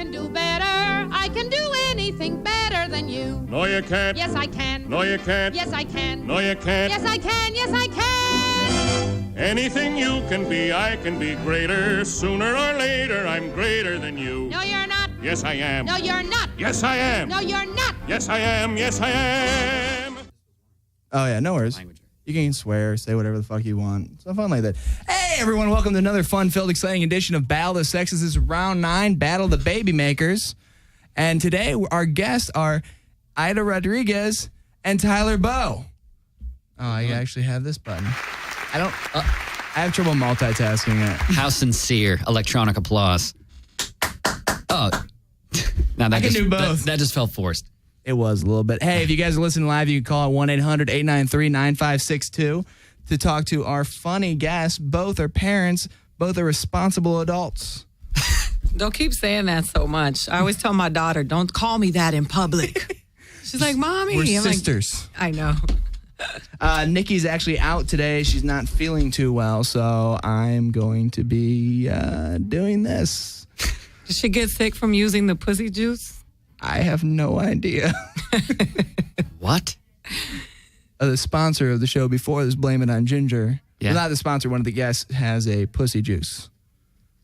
can do better. I can do anything better than you. No, you can't. Yes, I can. No, you can't. Yes, I can. No, you can't. Yes, I can. Yes, I can. Anything you can be, I can be greater. Sooner or later, I'm greater than you. No, you're not. Yes, I am. No, you're not. Yes, I am. No, you're not. Yes, I am. Yes, I am. Oh, yeah, no worries. You can swear, say whatever the fuck you want. It's so fun like that. Hey, everyone, welcome to another fun-filled, exciting edition of Battle of the Sexes. This is round 9, Battle of the Baby Makers. And today, our guests are Ida Rodriguez and Tyler Bowe. Oh, I actually have this button. I have trouble multitasking it. How sincere. Electronic applause. Oh. Now that I can do both. That just felt forced. It was a little bit. Hey, if you guys are listening live, you can call 1-800-893-9562 to talk to our funny guests. Both are parents. Both are responsible adults. Don't keep saying that so much. I always tell my daughter, don't call me that in public. She's like, Mommy. We're I'm sisters. Like, I know. Nikki's actually out today. She's not feeling too well, so I'm going to be doing this. Did she get sick from using the pussy juice? I have no idea. What? The sponsor of the show before this, Blame It on Ginger. Yeah. Well, not the sponsor, one of the guests has a pussy juice.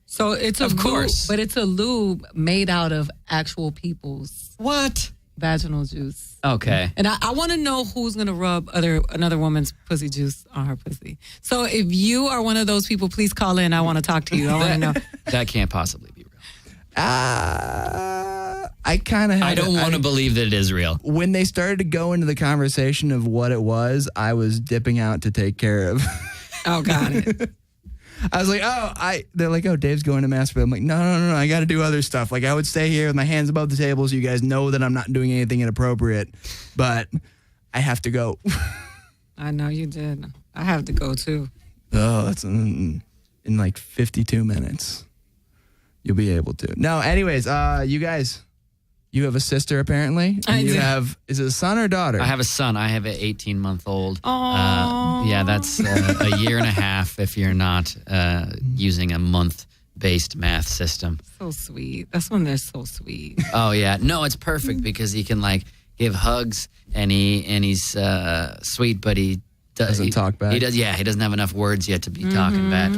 So it's a lube, but it's a lube made out of actual people's What? vaginal juice. Okay. And I want to know who's going to rub another woman's pussy juice on her pussy. So if you are one of those people, please call in. I want to talk to you. I want to know. That can't possibly be real. I kind of. I don't want to believe that it is real. When they started to go into the conversation of what it was, I was dipping out to take care of. Oh, got it. I was like, they're like, oh, Dave's going to masturbate. I'm like, no, I got to do other stuff. Like, I would stay here with my hands above the table so you guys know that I'm not doing anything inappropriate, but I have to go. I know you did. I have to go too. Oh, that's in like 52 minutes. You'll be able to. No, anyways, you guys, you have a sister apparently. I do. Is it a son or a daughter? I have a son. I have an 18-month-old. Aww. Yeah, that's a year and a half if you're not using a month-based math system. So sweet. That's when they're so sweet. Oh, yeah. No, it's perfect because he can, like, give hugs and he's sweet, but he doesn't talk back. He doesn't have enough words yet to be talking back.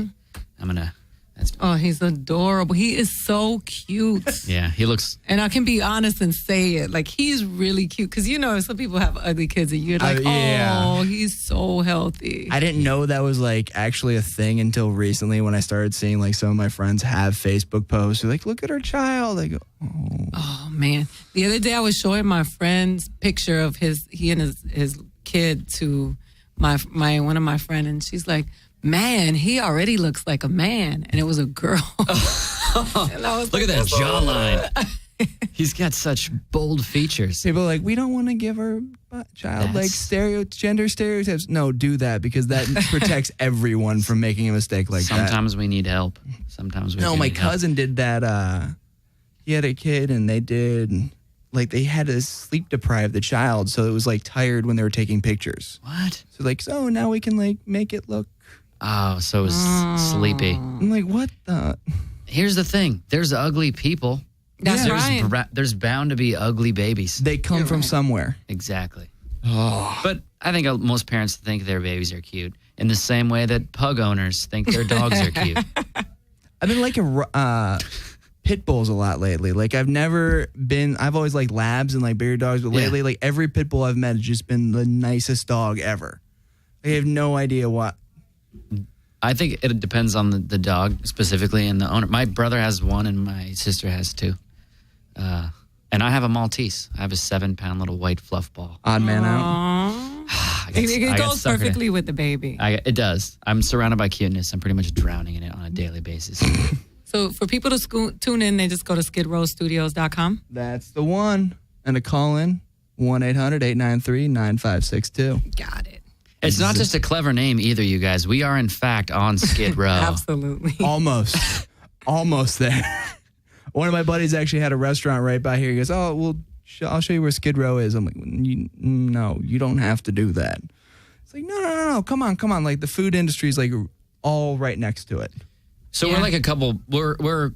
He's adorable. He is so cute. Yeah, he looks... And I can be honest and say it. Like, he's really cute. Because, you know, some people have ugly kids and you're like, oh, he's so healthy. I didn't know that was, like, actually a thing until recently when I started seeing, like, some of my friends have Facebook posts. They're like, look at her child. I go, oh. Oh, man. The other day I was showing my friend's picture of he and his kid to one of my friends. And she's like, man, he already looks like a man. And it was a girl. And I was Look at that jawline. He's got such bold features. People are like, we don't want to give our child like gender stereotypes. No, do that because that protects everyone from making a mistake like that. Sometimes we need help. No, my cousin did that. He had a kid and they had to sleep deprive the child. So it was like tired when they were taking pictures. What? So now we can like make it look. Oh, so it's sleepy. I'm like, what the? Here's the thing. There's ugly people. That's right. There's bound to be ugly babies. They come from somewhere. Exactly. Oh. But I think most parents think their babies are cute in the same way that pug owners think their dogs are cute. I've been liking pit bulls a lot lately. Like I've always liked labs and like bigger dogs, but lately like every pit bull I've met has just been the nicest dog ever. I have no idea what. I think it depends on the dog specifically and the owner. My brother has one and my sister has two. And I have a Maltese. I have a 7-pound little white fluff ball. Odd man out. It goes perfectly with the baby. It does. I'm surrounded by cuteness. I'm pretty much drowning in it on a daily basis. So for people to tune in, they just go to skidrowstudios.com. That's the one. And to call in, 1-800-893-9562. Got it. It's not just a clever name either, you guys. We are, in fact, on Skid Row. Absolutely. Almost there. One of my buddies actually had a restaurant right by here. He goes, oh, well, I'll show you where Skid Row is. I'm like, no, you don't have to do that. It's like, no. Come on. Like, the food industry is, like, all right next to it. So we're like a couple, we're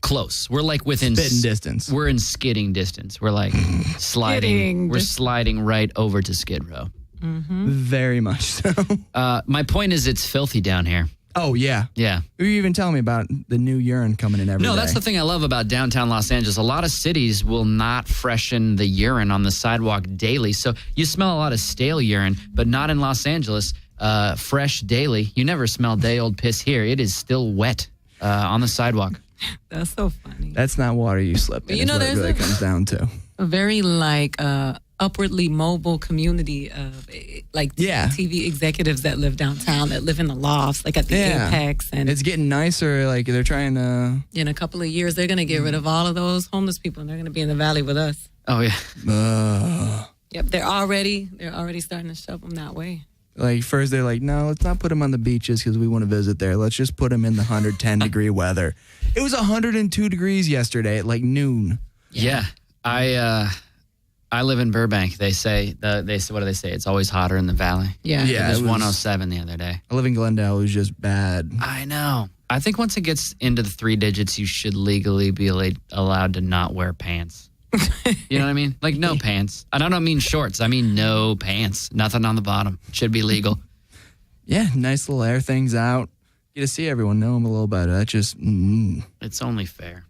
close. We're like within Spitting distance. We're in skidding distance. We're like sliding. We're sliding right over to Skidrow. Very much so. My point is, it's filthy down here. Oh, yeah. Yeah. You even telling me about the new urine coming in every day. No, that's the thing I love about downtown Los Angeles. A lot of cities will not freshen the urine on the sidewalk daily. So you smell a lot of stale urine, but not in Los Angeles. Fresh daily. You never smell day-old piss here. It is still wet on the sidewalk. That's so funny. That's not water you slip in. You know, is what it really comes down to. A very upwardly mobile community of TV executives that live downtown, that live in the lofts, like at the Apex. And it's getting nicer. Like they're trying to. In a couple of years, they're going to get rid of all of those homeless people, and they're going to be in the valley with us. Oh yeah. Yep, they're already starting to shove them that way. Like first they're like, no, let's not put them on the beaches because we want to visit there. Let's just put them in the 110 degree weather. It was 102 degrees yesterday at like noon. Yeah. I live in Burbank. They say what do they say? It's always hotter in the valley. Yeah. It was 107 the other day. I live in Glendale. It was just bad. I know. I think once it gets into the 3 digits, you should legally be allowed to not wear pants. You know what I mean? Like no pants. And I don't mean shorts. I mean no pants. Nothing on the bottom. Should be legal. Yeah, nice little air things out. Get to see everyone, know them a little better. That's just. It's only fair.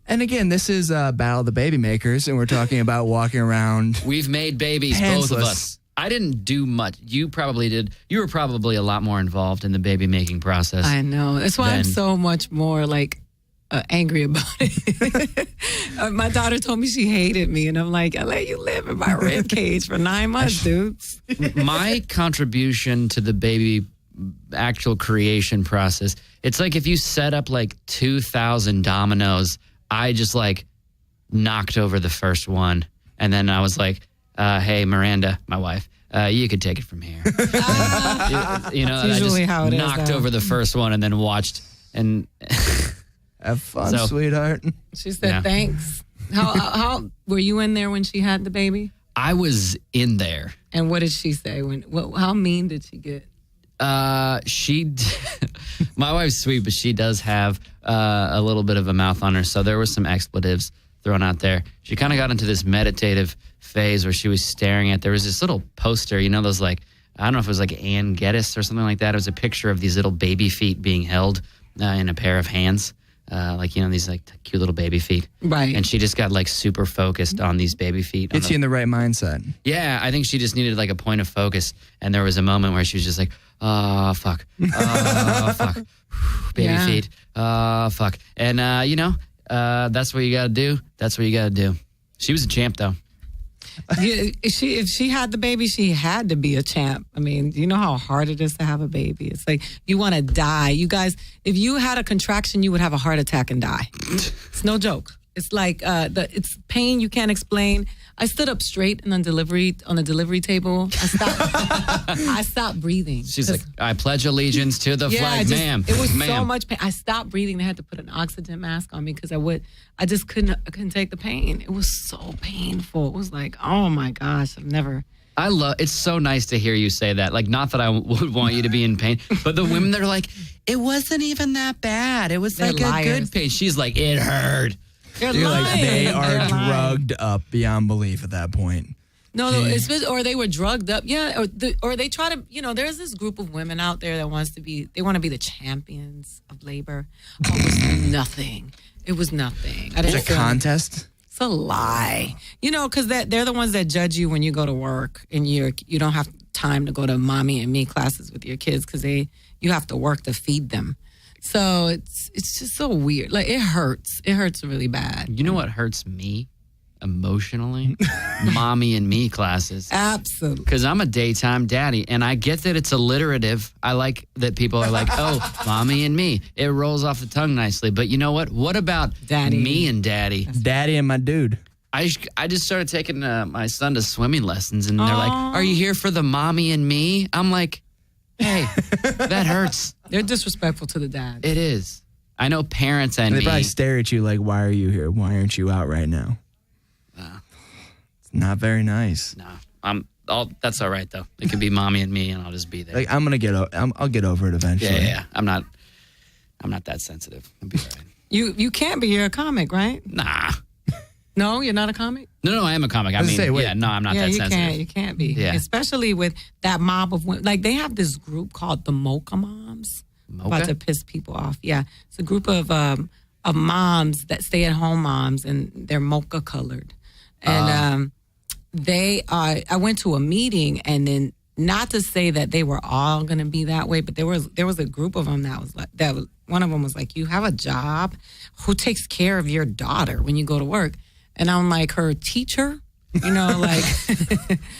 And again, this is Battle of the Baby Makers, and we're talking about walking around. We've made babies, pantsless. both of us. I didn't do much. You probably did. You were probably a lot more involved in the baby making process. I know. That's why I'm so much more angry about it. My daughter told me she hated me, and I'm like, I let you live in my rib cage for 9 months, dude. My contribution to the baby actual creation process, it's like if you set up like 2,000 dominoes, I just like knocked over the first one. And then I was like, hey, Miranda, my wife, you could take it from here. You know, that's usually I just how it knocked over the first one and then watched and have fun, sweetheart. She said, thanks. How were you in there when she had the baby? I was in there. And what did she say? How mean did she get? My wife's sweet, but she does have a little bit of a mouth on her. So there was some expletives thrown out there. She kind of got into this meditative phase where she was staring at, there was this little poster, you know, those like, I don't know if it was like Ann Geddes or something like that. It was a picture of these little baby feet being held in a pair of hands. Like, you know, these like cute little baby feet. Right. And she just got like super focused on these baby feet. Gets you in the right mindset. Yeah, I think she just needed like a point of focus. And there was a moment where she was just like, oh, fuck. Oh, fuck. Baby feet. Oh, fuck. And, you know, that's what you got to do. That's what you got to do. She was a champ, though. Yeah, if she had the baby, she had to be a champ. I mean, you know how hard it is to have a baby. It's like you want to die. You guys, if you had a contraction, you would have a heart attack and die. It's no joke. It's like it's pain you can't explain. I stood up straight and on the delivery table. I stopped breathing. She's like, I pledge allegiance to the flag, ma'am. It was ma'am. so much pain. I stopped breathing. They had to put an oxygen mask on me because I just couldn't take the pain. It was so painful. It was like, oh my gosh, it's so nice to hear you say that. Like, not that I would want you to be in pain, but the women that are like, it wasn't even that bad. It was like a good pain. She's like, it hurt. They're You're lying. like, they are They're drugged up beyond belief at that point. No, or they were drugged up. Yeah, or they try to, you know, there's this group of women out there that want to be the champions of labor. Oh, it was nothing. It was nothing. It's a contest? It's a lie. You know, because they're the ones that judge you when you go to work and you don't have time to go to mommy and me classes with your kids because you have to work to feed them. So it's just so weird. Like, it hurts. It hurts really bad. You know what hurts me emotionally? Mommy and me classes. Absolutely. Because I'm a daytime daddy, and I get that it's alliterative. I like that people are like, oh, mommy and me. It rolls off the tongue nicely. But you know what? What about daddy? Me and daddy? Daddy and my dude. I just started taking my son to swimming lessons, and they're like, are you here for the mommy and me? I'm like, hey, that hurts. They're disrespectful to the dad. It is. I know parents and they me. probably stare at you like, why are you here? Why aren't you out right now? It's not very nice. No, That's all right though. It could be mommy and me, and I'll just be there. Like I'll get over it eventually. Yeah. I'm not that sensitive. I'll be all right. You can't be. You're a comic, right? Nah. No, you're not a comic? No, I am a comic. I'm not that sensitive. You can't be. Yeah. Especially with that mob of women. Like, they have this group called the Mocha Moms. About to piss people off. Yeah. It's a group of moms that stay-at-home moms, and they're mocha colored. And I went to a meeting, and then, not to say that they were all going to be that way, but there was a group of them one of them was like, you have a job? Who takes care of your daughter when you go to work? And I'm like, her teacher, like.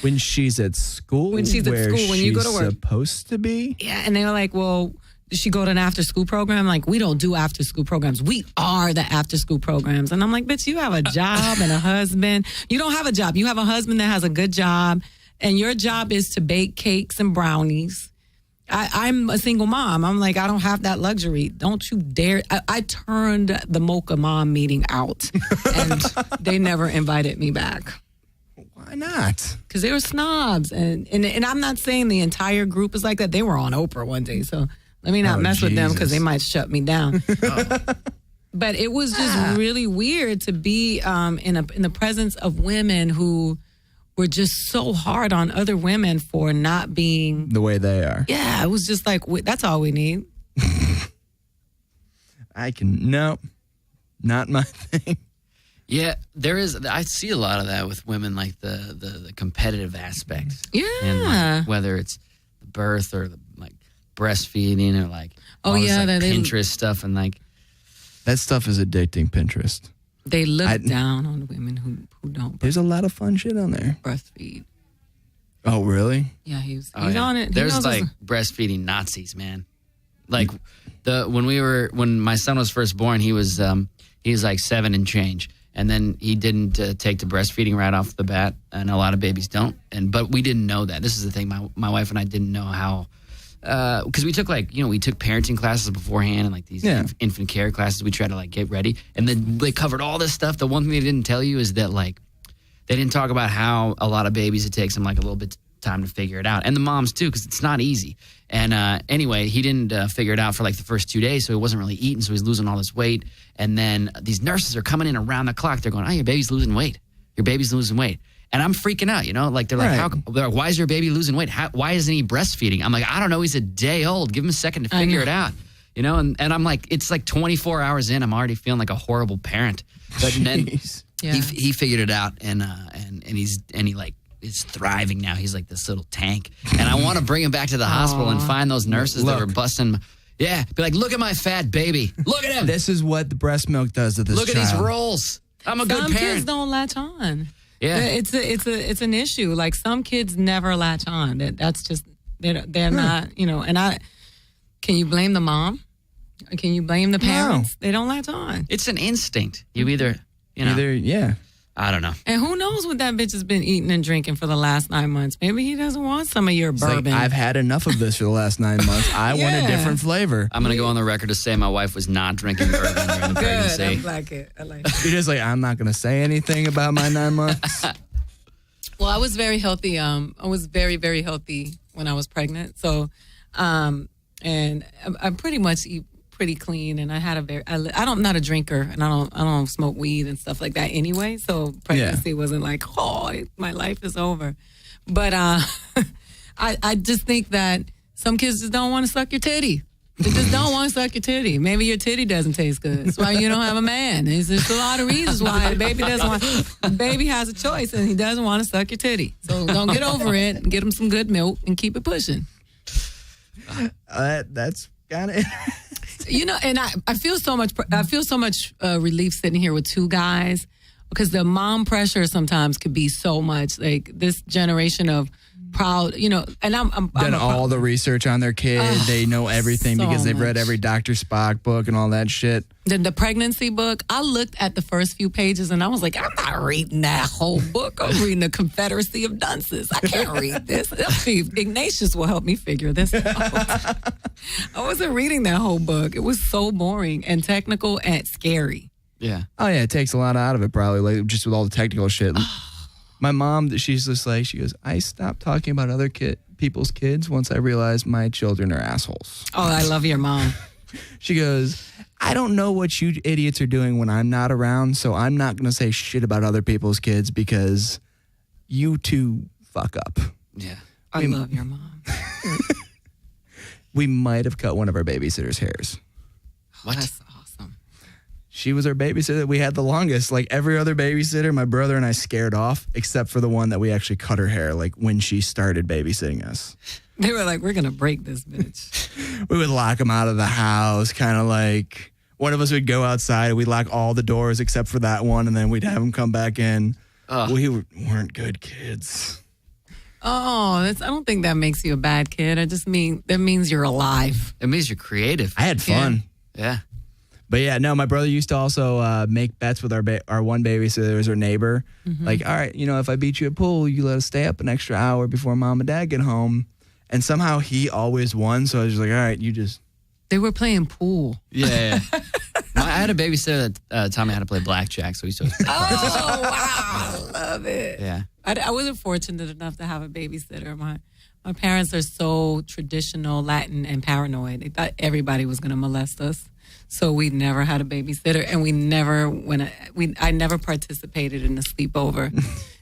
When she's at school? When she's at school, when you go to work. Supposed to be? Yeah, and they were like, well, does she go to an after-school program? Like, we don't do after-school programs. We are the after-school programs. And I'm like, bitch, you have a job and a husband. You don't have a job. You have a husband that has a good job, and your job is to bake cakes and brownies. I'm a single mom. I'm like, I don't have that luxury. Don't you dare. I turned the Mocha Mom meeting out, and they never invited me back. Why not? Because they were snobs. And I'm not saying the entire group is like that. They were on Oprah one day, so let me not mess with them because they might shut me down. But it was just really weird to be in the presence of women who were just so hard on other women for not being the way they are. Yeah, it was just like, that's all we need. No, not my thing. Yeah, there is. I see a lot of that with women, like the competitive aspect. Yeah, and like, whether it's the birth or like breastfeeding or like Pinterest stuff, and like that stuff is addicting. Pinterest. They look down on women who don't. There's a lot of fun shit on there. Breastfeed. Oh, really? Yeah, he's on it. There's like breastfeeding Nazis, man. Like when my son was first born, he was like 7 and change, and then he didn't take to breastfeeding right off the bat, and a lot of babies don't. But we didn't know that. This is the thing. My wife and I didn't know how. Because we took we took parenting classes beforehand and like these infant care classes. We tried to like get ready, and then they covered all this stuff. The one thing they didn't tell you is that like they didn't talk about how a lot of babies, it takes them like a little bit time to figure it out, and the moms too, because it's not easy. And anyway, he didn't figure it out for like the first 2 days, so he wasn't really eating, so he's losing all this weight. And then these nurses are coming in around the clock. They're going, "Oh, your baby's losing weight. Your baby's losing weight." And I'm freaking out, like they're like, they're like, "Why is your baby losing weight? Why isn't he breastfeeding?" I'm like, "I don't know. He's a day old. Give him a second to figure it out." And I'm like, it's like 24 hours in, I'm already feeling like a horrible parent. But then he figured it out, and he like is thriving now. He's like this little tank, and I want to bring him back to the hospital and find those nurses that were busting. Yeah, be like, "Look at my fat baby. Look at him. This is what the breast milk does to this Look child. At these rolls. I'm a good parent." Some kids don't latch on. Yeah, it's an issue. Like, some kids never latch on. That's just they're not. And can you blame the mom? Can you blame the parents? No. They don't latch on. It's an instinct. You either I don't know. And who knows what that bitch has been eating and drinking for the last 9 months? Maybe he doesn't want some of your bourbon. Like, I've had enough of this for the last 9 months. I want a different flavor. I'm going to go on the record to say my wife was not drinking bourbon during the pregnancy. Good, I like it. You're just like, I'm not going to say anything about my 9 months. Well, I was very healthy. I was very, very healthy when I was pregnant. So, and I pretty much eat pretty clean, and I had I'm not a drinker, and I don't smoke weed and stuff like that anyway. So pregnancy wasn't like, my life is over. But I just think that some kids just don't want to suck your titty. They just don't want to suck your titty. Maybe your titty doesn't taste good. That's why you don't have a man. There's a lot of reasons why the baby doesn't want. The baby has a choice, and he doesn't want to suck your titty. So don't get over it. And get him some good milk and keep it pushing. That's got it. And I feel so much relief sitting here with two guys, because the mom pressure sometimes could be so much. Like, this generation of proud, and I'm done all the research on their kid. They know everything because they've read every Dr. Spock book and all that shit. The pregnancy book, I looked at the first few pages and I was like, I'm not reading that whole book. I'm reading the Confederacy of Dunces. I can't read this. Ignatius will help me figure this out. I wasn't reading that whole book. It was so boring and technical and scary. Yeah. Oh, yeah, it takes a lot out of it, probably, like, just with all the technical shit. My mom, she's just like, she goes, I stopped talking about other people's kids once I realized my children are assholes. Oh, I love your mom. She goes, I don't know what you idiots are doing when I'm not around, so I'm not going to say shit about other people's kids because you two fuck up. Yeah. I love your mom. We might have cut one of our babysitter's hairs. What? That's awesome. She was our babysitter. We had the longest. Like every other babysitter, my brother and I scared off, except for the one that we actually cut her hair, like when she started babysitting us. They were like, we're going to break this bitch. We would lock them out of the house, kind of like one of us would go outside and we'd lock all the doors except for that one, and then we'd have them come back in. We weren't good kids. Oh, I don't think that makes you a bad kid. That means you're alive. It means you're creative. I had fun. Yeah. But yeah, no, my brother used to also make bets with our one babysitter, was our neighbor. Like, all right, if I beat you at pool, you let us stay up an extra hour before mom and dad get home. And somehow he always won. So I was just like, all right, you just. They were playing pool. Yeah. I had a babysitter that taught me how to play blackjack, so we used to. Oh, wow. I love it. Yeah. I wasn't fortunate enough to have a babysitter. My parents are so traditional, Latin, and paranoid. They thought everybody was going to molest us. So we never had a babysitter, and I never participated in a sleepover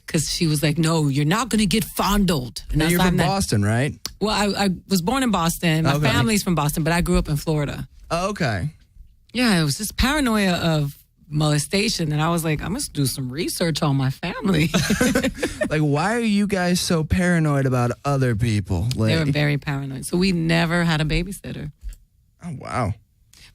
because she was like, no, you're not going to get fondled. And You're from Boston, right? Well, I was born in Boston. My family's from Boston, but I grew up in Florida. Oh, okay. Yeah, it was just paranoia of molestation, and I was like, I must do some research on my family. Like, why are you guys so paranoid about other people? They were very paranoid. So we never had a babysitter. Oh, wow.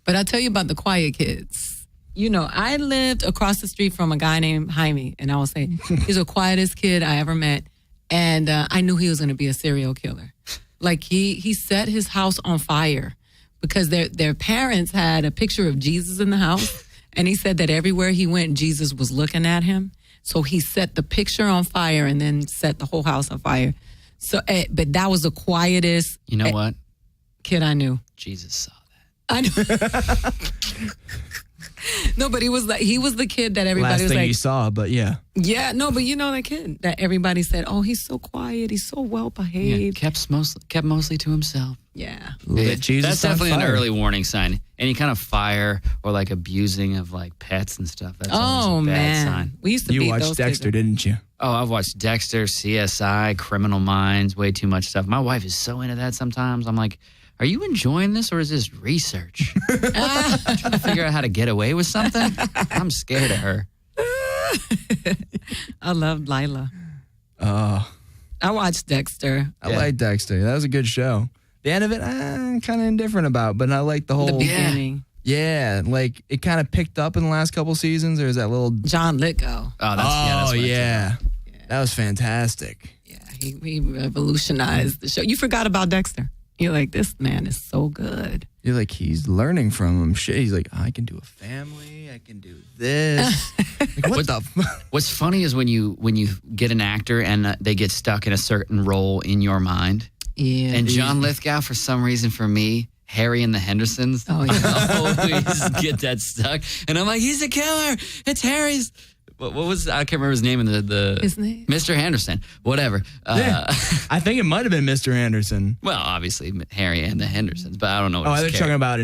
But I'll tell you about the quiet kids. I lived across the street from a guy named Jaime, and I will say he's the quietest kid I ever met, and I knew he was going to be a serial killer. Like, he set his house on fire because their parents had a picture of Jesus in the house. And he said that everywhere he went, Jesus was looking at him. So he set the picture on fire and then set the whole house on fire. So, but that was the quietest. You know what? Kid I knew. Jesus saw that. I know. No, but he was the kid that everybody Last was thing like. you saw, but yeah. Yeah, no, but that kid that everybody said, oh, he's so quiet, he's so well behaved. Yeah, kept mostly to himself. Yeah. Lit Jesus That's definitely on an fire. early warning sign. Any kind of fire or like abusing of like pets and stuff. That's Oh always a bad man, sign. we used to You beat watched those Dexter, kids. didn't you? Oh, I've watched Dexter, CSI, Criminal Minds, way too much stuff. My wife is so into that sometimes. I'm like, are you enjoying this or is this research? Trying to figure out how to get away with something? I'm scared of her. I loved Lila. Oh, I watched Dexter. I like Dexter. That was a good show. The end of it, I'm kind of indifferent about, but I like the whole. The beginning. Yeah, like it kind of picked up in the last couple seasons. There's that little. John Lithgow. Oh, that's what yeah. That was fantastic. Yeah, he revolutionized the show. You forgot about Dexter. You're like, this man is so good. You're like, he's learning from him. Shit, he's like, I can do a family. I can do this. Like, what the? What's funny is when you get an actor and they get stuck in a certain role in your mind. Yeah. And John Lithgow, for some reason, for me, Harry and the Hendersons, Oh, yeah. always get that stuck. And I'm like, he's a killer. It's Harry's. What was, I can't remember his name in the His name? Mr. Henderson, whatever. Yeah. I think it might have been Mr. Anderson. Well, obviously Harry and the Hendersons, but I don't know what Oh, his they're character- talking about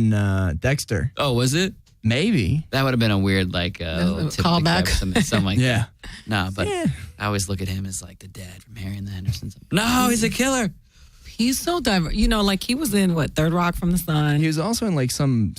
in Dexter. Oh, was it? Maybe. That would have been a weird, like, callback. something like Yeah. that. No, but Yeah. I always look at him as like the dad from Harry and the Hendersons. No, he's a killer. He's so diverse. Like he was in Third Rock from the Sun. He was also in like some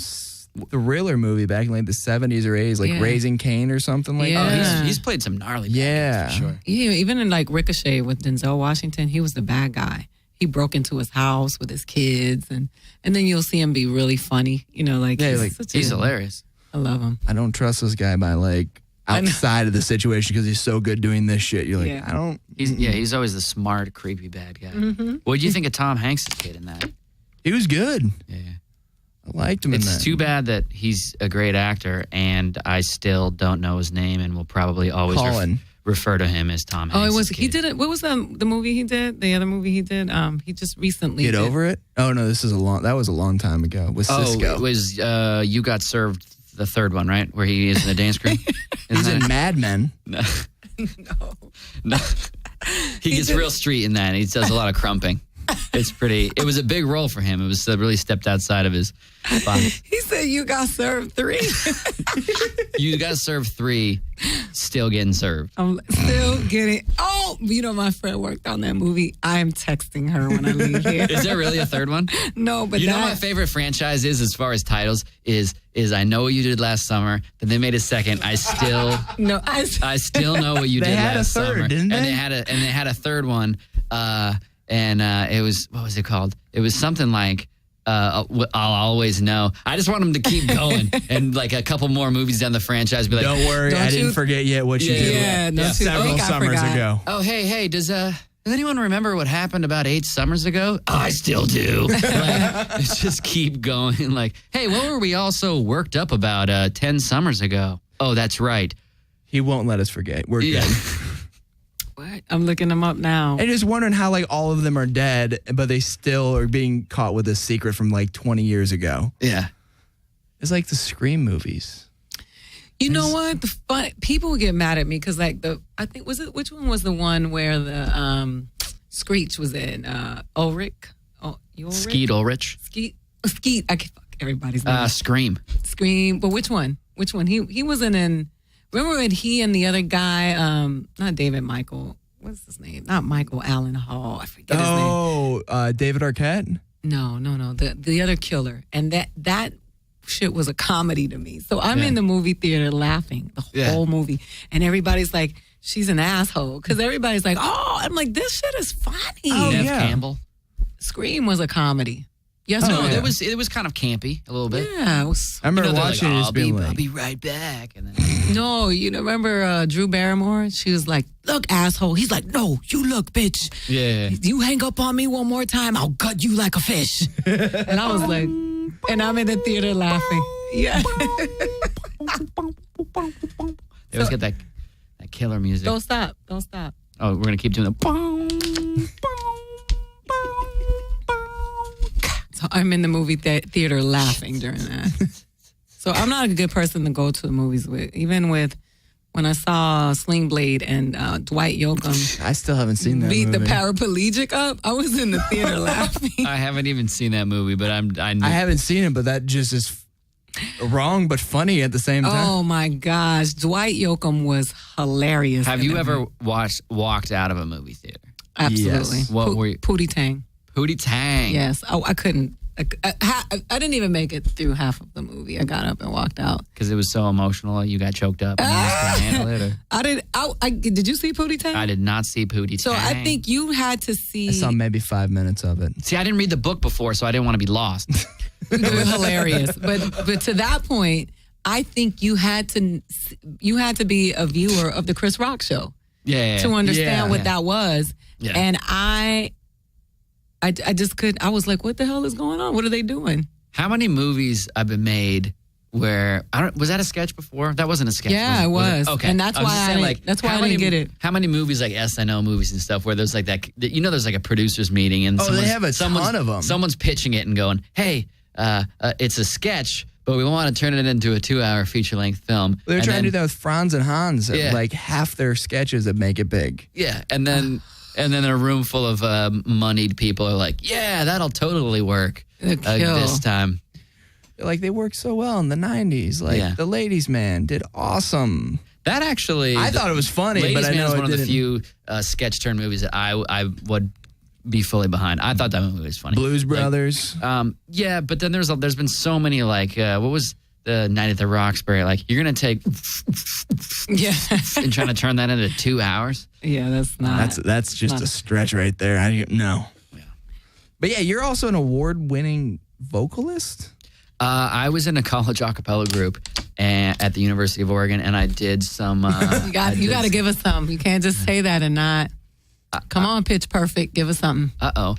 thriller movie back in like the 70s or 80s, like Yeah. Raising Cain or something like Yeah. Oh, that. he's played some gnarly bad Yeah. guys for sure. Yeah, even in Ricochet with Denzel Washington, he was the bad guy. He broke into his house with his kids, and then you'll see him be really funny. He's hilarious. I love him. I don't trust this guy by like outside of the situation because he's so good doing this shit. You're like, Yeah. I don't. He's always the smart, creepy bad guy. What do you think of Tom Hanks' kid in that? He was good. Yeah. I liked him in It's that. too bad that he's a great actor, and I still don't know his name, and will probably always Colin. refer to him as Tom Oh, Hanks. it was he did it. What was the movie he did? The other movie he did. He just recently Get did. over it? Oh no, that was a long time ago with Cisco. Oh, it was You Got Served, the third one, right? Where he is in the dance crew. He's in Mad Men. No, No. He gets real street in that. And he does a lot of crumping. It was a big role for him. It was really stepped outside of his box. He said you got served 3. You got served 3, still getting served. I'm still getting. Oh, my friend worked on that movie. I am texting her when I leave here. Is there really a third one? No, but you know my favorite franchise is, as far as titles, is I Know What You Did Last Summer. Then they made a second. I still know what you did last summer. They had a third, didn't they? And they had a third one. It was, what was it called? It was something like I'll always know. I just want them to keep going and like a couple more movies down the franchise. Be like, don't worry, I didn't forget yet what you did several summers ago. Oh, hey, does anyone remember what happened about 8 summers ago? I still do. Let's just keep going. Like, hey, what were we all so worked up about 10 summers ago? Oh, that's right. He won't let us forget. We're good. What? I'm looking them up now. And just wondering how like all of them are dead, but they still are being caught with a secret from like 20 years ago. Yeah. It's like the Scream movies. You know what? People would get mad at me because which one was the one where the Screech was in? Ulrich? Skeet Ulrich. Skeet. I can't fuck everybody's name. Scream. But which one? He wasn't in. Remember when he and the other guy, not David Michael, what's his name? Not Michael Allen Hall. I forget his name. David Arquette? No. The other killer. And that shit was a comedy to me. So I'm in the movie theater laughing the whole movie. And everybody's like, she's an asshole. Because everybody's like, oh, I'm like, this shit is funny. Nev Campbell. Scream was a comedy. Yes, it was kind of campy a little bit. Yeah, it was. I remember watching it. I'll be right back. And then no, remember Drew Barrymore? She was like, "Look, asshole." He's like, "No, you look, bitch. Yeah. You hang up on me one more time, I'll gut you like a fish." And I was like, and I'm in the theater laughing. Yeah. They always get that killer music. Don't stop. Oh, we're gonna keep doing the. I'm in the movie theater laughing during that. So I'm not a good person to go to the movies with. Even with when I saw Sling Blade and Dwight Yoakam. I still haven't seen that beat movie. the paraplegic up. I was in the theater laughing. I haven't even seen that movie, but I haven't seen it, but that just is wrong but funny at the same time. Oh my gosh, Dwight Yoakam was hilarious. Have you ever walked out of a movie theater? Absolutely. Yes. What were you? Pootie Tang. Pootie Tang. Yes. Oh, I couldn't. I didn't even make it through half of the movie. I got up and walked out because it was so emotional. You got choked up. And you just couldn't handle it, or? Did you see Pootie Tang? I did not see Pootie Tang. So I think you had to see. I saw maybe 5 minutes of it. See, I didn't read the book before, so I didn't want to be lost. It was hilarious, but to that point, I think you had to be a viewer of the Chris Rock show. Yeah. To understand what that was, yeah. And I just couldn't. I was like, what the hell is going on? What are they doing? How many movies have been made where was that a sketch before? That wasn't a sketch. Yeah, it was. Okay, and that's why I didn't get it. How many movies like SNL movies and stuff where there's like that? There's like a producers meeting and they have a ton of them. Someone's pitching it and going, "Hey, it's a sketch, but we want to turn it into a 2-hour feature-length film." They were trying to do that with Franz and Hans. Yeah. Like half their sketches that make it big. Yeah, and then a room full of moneyed people are like, "Yeah, that'll totally work this time." Like they worked so well in the 90s. Like The Ladies Man did awesome. That actually, I thought it was funny, Ladies but I Man know is it one didn't. of the few sketch turn movies that I would be fully behind. I thought that movie was funny. Blues Brothers. Yeah, but then there's been so many like what was the Night at the Roxbury? Like you're gonna take and trying to turn that into 2 hours. Yeah, that's not. That's just a stretch right there. No. Yeah. But yeah, you're also an award-winning vocalist. I was in a college a cappella group at the University of Oregon, and I did some. You got to give us some. You can't just say that and not. Come on, Pitch Perfect. Give us something. Uh-oh.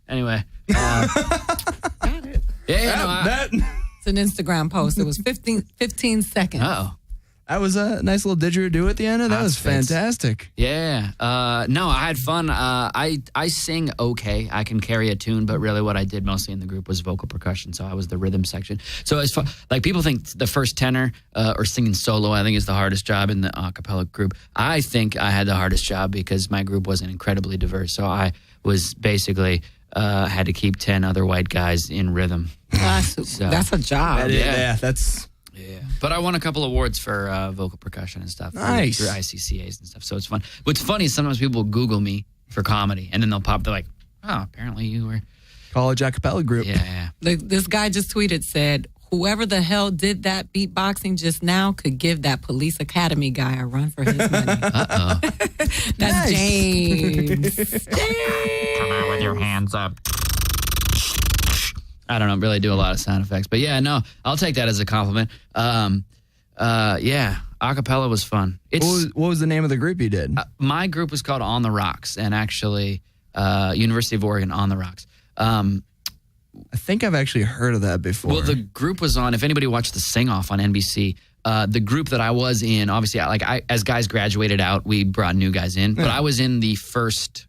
Anyway. Yeah, It's an Instagram post. It was 15 seconds. Uh-oh. That was a nice little didgeridoo at the end of that. Hot Was fix. fantastic. Yeah. No, I had fun. I sing okay. I can carry a tune, but really what I did mostly in the group was vocal percussion. So I was the rhythm section. So it's fun. Like people think the first tenor or singing solo, I think is the hardest job in the a cappella group. I think I had the hardest job because my group wasn't incredibly diverse. So I was basically had to keep 10 other white guys in rhythm. That's a job. That's... Yeah, but I won a couple awards for vocal percussion and stuff. Nice. Through ICCAs and stuff, so it's fun. What's funny is sometimes people Google me for comedy, and then they'll pop, they're like, oh, apparently you were... College a cappella group. Yeah. This guy just tweeted, said, whoever the hell did that beatboxing just now could give that police academy guy a run for his money. Uh-oh. That's James. Come out with your hands up. I don't know, really do a lot of sound effects. But yeah, no, I'll take that as a compliment. Yeah, acapella was fun. What was the name of the group you did? My group was called On the Rocks, and actually University of Oregon On the Rocks. I think I've actually heard of that before. Well, the group was on, if anybody watched the Sing-Off on NBC, the group that I was in, obviously, as guys graduated out, we brought new guys in. But I was in the first...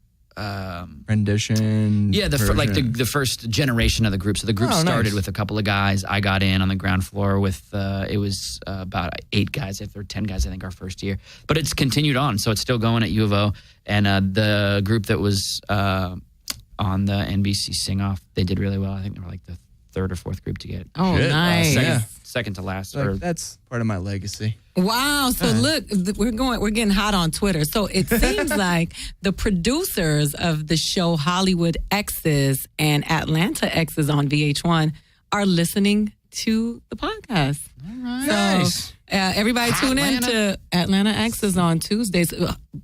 rendition. Yeah, the first generation of the group. So the group started with a couple of guys. I got in on the ground floor with it was about 8 guys or 10 guys, I think, our first year. But it's continued on, so it's still going at U of O. And the group that was on the NBC Sing-Off, they did really well. I think they were like the 3rd or 4th group to get. Oh, nice. Second to last. That's part of my legacy. Wow. So look, we're getting hot on Twitter. So it seems like the producers of the show Hollywood X's and Atlanta X's on VH1 are listening to the podcast. All right. So everybody tune in to Atlanta X's on Tuesdays.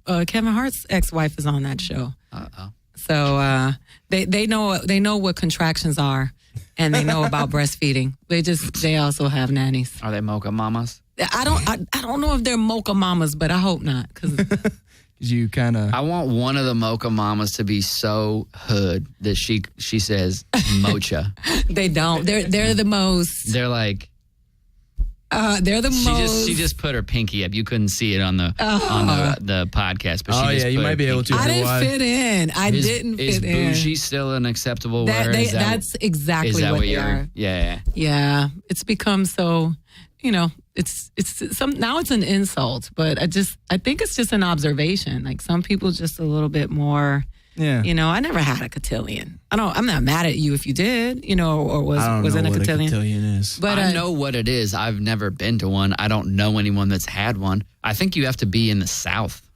Kevin Hart's ex-wife is on that show. Uh-oh. So they know what contractions are. And they know about breastfeeding. They also have nannies. Are they mocha mamas? I don't know if they're mocha mamas, but I hope not. Because you kind of... I want one of the mocha mamas to be so hood that she says mocha. They don't. They're the most... They're like... they're the most... She just put her pinky up. You couldn't see it on the podcast, but she just you put might her be able to. I didn't fit in. I didn't fit in. Is bougie still an acceptable word? That's exactly what they are. Yeah. Yeah. It's become so, it's now it's an insult, but I think it's just an observation. Like some people just a little bit more... Yeah. I never had a cotillion. I'm not mad at you if you did, or was in a cotillion. A cotillion is. But I know what it is. I've never been to one. I don't know anyone that's had one. I think you have to be in the South.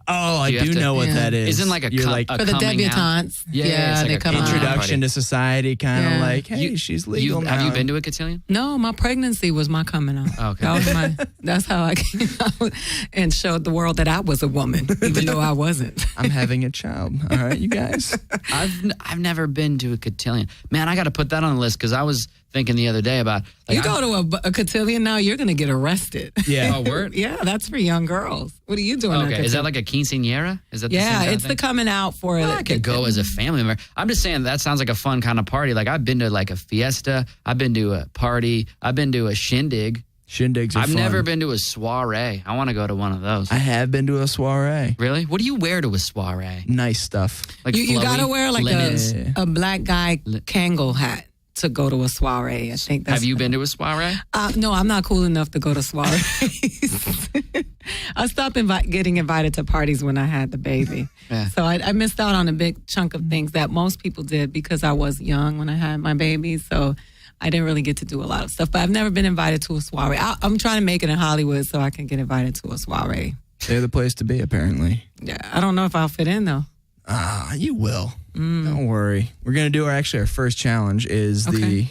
Oh, I do know what that is. Isn't like a for the debutantes. Yeah, they come out. Introduction to society, kind of like, hey, she's legal now. Have you been to a cotillion? No, my pregnancy was my coming out. Okay. That's how I came out and showed the world that I was a woman, even though I wasn't. I'm having a child. All right, you guys. I've never been to a cotillion. Man, I got to put that on the list because I was thinking the other day about... you go to a cotillion now, you're going to get arrested. Yeah. Oh, word? Yeah, that's for young girls. What are you doing? Okay, is that like a quinceañera? Is that the same kind of it's thing? the coming out for it. I could go as a family member. I'm just saying that sounds like a fun kind of party. Like I've been to like a fiesta. I've been to a party. I've been to a shindig. Shindigs are I've fun. never been to a soiree. I want to go to one of those. I have been to a soiree. Really? What do you wear to a soiree? Nice stuff. Like you got to wear like a black guy Kangol hat to go to a soiree. I think that's... Have you been to a soiree? No, I'm not cool enough to go to soirees. I stopped getting invited to parties when I had the baby. Yeah. So I missed out on a big chunk of things that most people did because I was young when I had my baby. So I didn't really get to do a lot of stuff. But I've never been invited to a soiree. I'm trying to make it in Hollywood so I can get invited to a soiree. They're the place to be, apparently. Yeah, I don't know if I'll fit in, though. You will. Don't worry. We're going to do our first challenge is and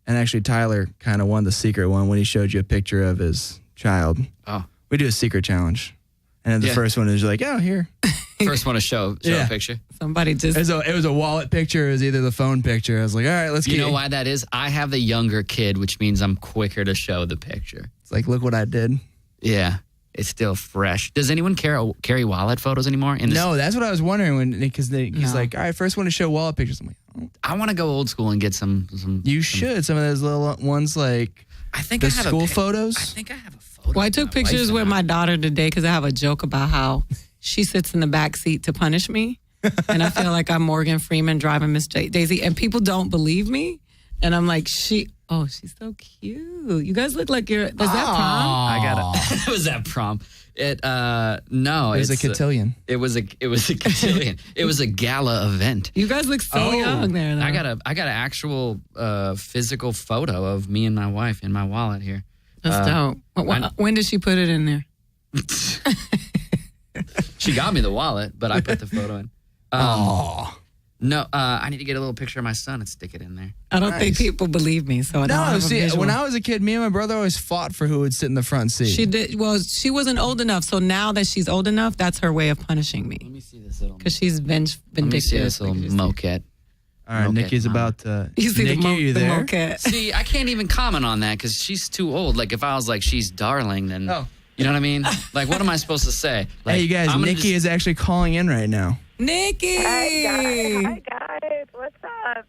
actually Tyler kind of won the secret one when he showed you a picture of his child. Oh. We do a secret challenge. And then the first one is like, oh, here. First one to show a picture. Somebody just... It was a wallet picture. It was either the phone picture. I was like, all right, let's get... You know why that is? I have the younger kid, which means I'm quicker to show the picture. It's like, look what I did. Yeah. it's still fresh. Does anyone carry wallet photos anymore? No, that's what I was wondering because he's like, all right, first want to show wallet pictures. I'm like, oh. I want to go old school and get some. You should. Some of those little ones like I think the I have school I photos. think I have a photo. Well, I took pictures with my daughter today because I have a joke about how she sits in the back seat to punish me. And I feel like I'm Morgan Freeman driving Miss Daisy. And people don't believe me. And I'm like, she's so cute. You guys look like was that prom? I got it. Was that prom? No. It was a cotillion. It was a cotillion. It was a gala event. You guys look so young there, though. I got an actual physical photo of me and my wife in my wallet here. That's dope. When did she put it in there? She got me the wallet, but I put the photo in. No, I need to get a little picture of my son and stick it in there. I don't think people believe me. So No, see, when I was a kid, me and my brother always fought for who would sit in the front seat. She did. Well, she wasn't old enough. So now that she's old enough, that's her way of punishing Let me. me see this little. Because she's vindictive. Let me see this little moquette. All right, Moquette Nikki's mama. about to. You see Nikki, the are you there? moquette. See, I can't even comment on that because she's too old. Like, if I was like, she's darling, then, you know what I mean? Like, what am I supposed to say? Like, Hey, you guys, Nikki is actually calling in right now. Nikki! Hi guys, what's up?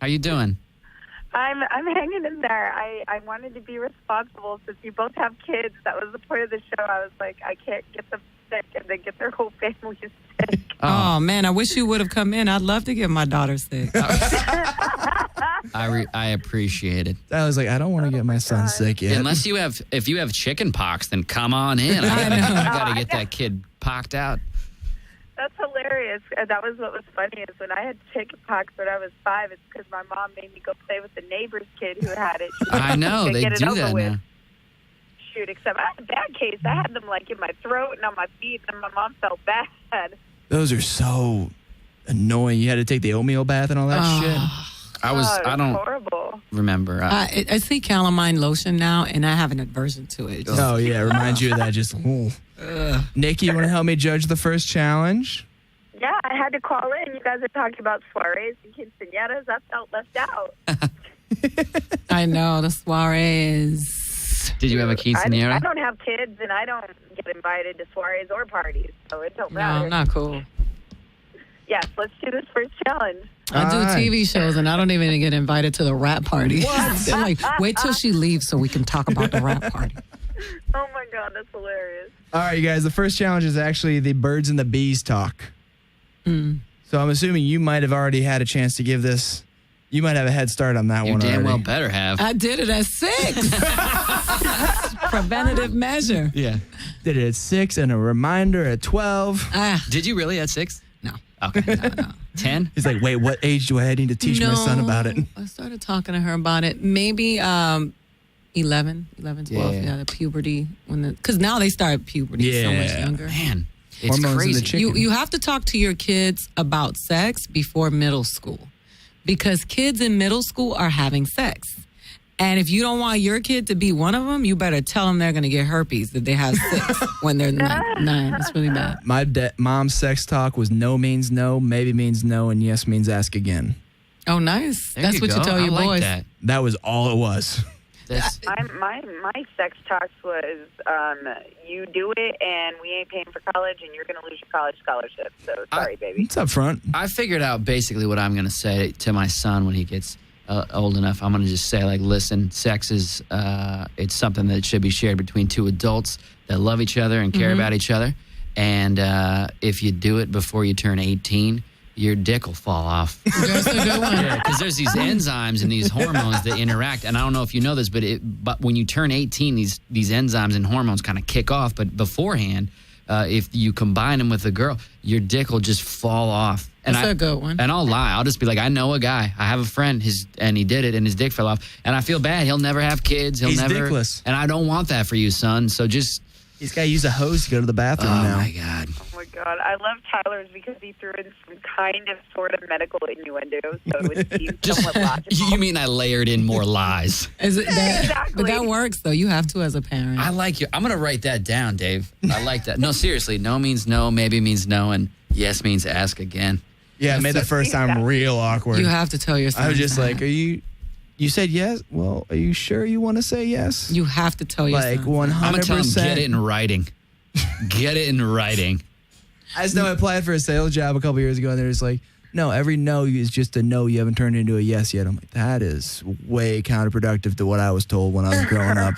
How you doing? I'm hanging in there. I wanted to be responsible since you both have kids. That was the point of the show. I was like, I can't get them sick and then get their whole family sick. Oh, man, I wish you would have come in. I'd love to get my daughter sick. I appreciate it. I was like, I don't want to get my son sick yet. Unless if you have chicken pox, then come on in. I gotta get that kid pocked out. That's hilarious. That was what was funny is when I had chicken pox when I was 5, it's because my mom made me go play with the neighbor's kid who had it. I know, they get it do over that with. now. Shoot, except I had a bad case. I had them like in my throat and on my feet, and my mom felt bad. Those are so annoying. You had to take the oatmeal bath and all that shit. I don't horrible. remember. I see calamine lotion now, and I have an aversion to it. Oh, yeah. It reminds you of that. Just, Nikki, you want to help me judge the first challenge? Yeah, I had to call in. You guys are talking about soirees and quinceañeras. I felt left out. I know, the soirees. Did you have a quinceañera? I don't have kids, and I don't get invited to soirees or parties, so it don't No, matter. I'm not cool. Yes, let's do this first challenge. I do All right. TV shows, and I don't even get invited to the rap party. They're like, wait till she leaves so we can talk about the rap party. Oh, my God, that's hilarious. All right, you guys. The first challenge is actually the birds and the bees talk. So I'm assuming you might have already had a chance to give this. You might have a head start on that You one damn already. well better have. I did it at 6. Preventative measure. Yeah. Did it at 6 and a reminder at 12. Did you really at 6? No. Okay. No. 10? He's like, wait, what age do I need to teach my son about it? I started talking to her about it. Maybe 11, 12. Yeah, the puberty. Because now they start puberty so much Yeah. younger. Man, it's Hormones in the crazy. chicken. You have to talk to your kids about sex before middle school because kids in middle school are having sex. And if you don't want your kid to be one of them, you better tell them they're going to get herpes if they have sex when they're 9. It's really bad. My mom's sex talk was no means no, maybe means no, and yes means ask again. Oh, nice. There That's what go. you tell I your like boys. That. That was all it was. That's, My sex talks was, you do it, and we ain't paying for college, and you're going to lose your college scholarship. So, sorry, baby. It's up front. I figured out basically what I'm going to say to my son when he gets old enough. I'm going to just say, like, listen, sex is it's something that should be shared between two adults that love each other and care about each other. And if you do it before you turn 18, your dick will fall off. That's a good one. Yeah, because there's these enzymes and these hormones that interact. And I don't know if you know this, but when you turn 18, these enzymes and hormones kind of kick off. But beforehand, if you combine them with a girl, your dick will just fall off. And That's a good one. And I'll lie. I'll just be like, I know a guy. I have a friend, and he did it, and his dick fell off. And I feel bad. He'll never have kids. He's never. dickless. And I don't want that for you, son. So just. He's got to use a hose to go to the bathroom Oh now. my God. Oh, my God. I love Tyler's because he threw in some kind of sort of medical innuendo, so it would seem somewhat logical. You mean I layered in more lies? Is it that, Exactly. But that works, though. You have to as a parent. I like you. I'm going to write that down, Dave. I like that. No, seriously. No means no, maybe means no, and yes means ask again. Yeah, it made the first time real awkward. You have to tell your son. I was just that. like, are you You said yes. Well, are you sure you want to say yes? You have to tell your Like son. 100%. I'm going to tell him, get it in writing. Get it in writing. I just know I applied for a sales job a couple years ago, and they're just like, no, every no is just a no. You haven't turned it into a yes yet. I'm like, that is way counterproductive to what I was told when I was growing up.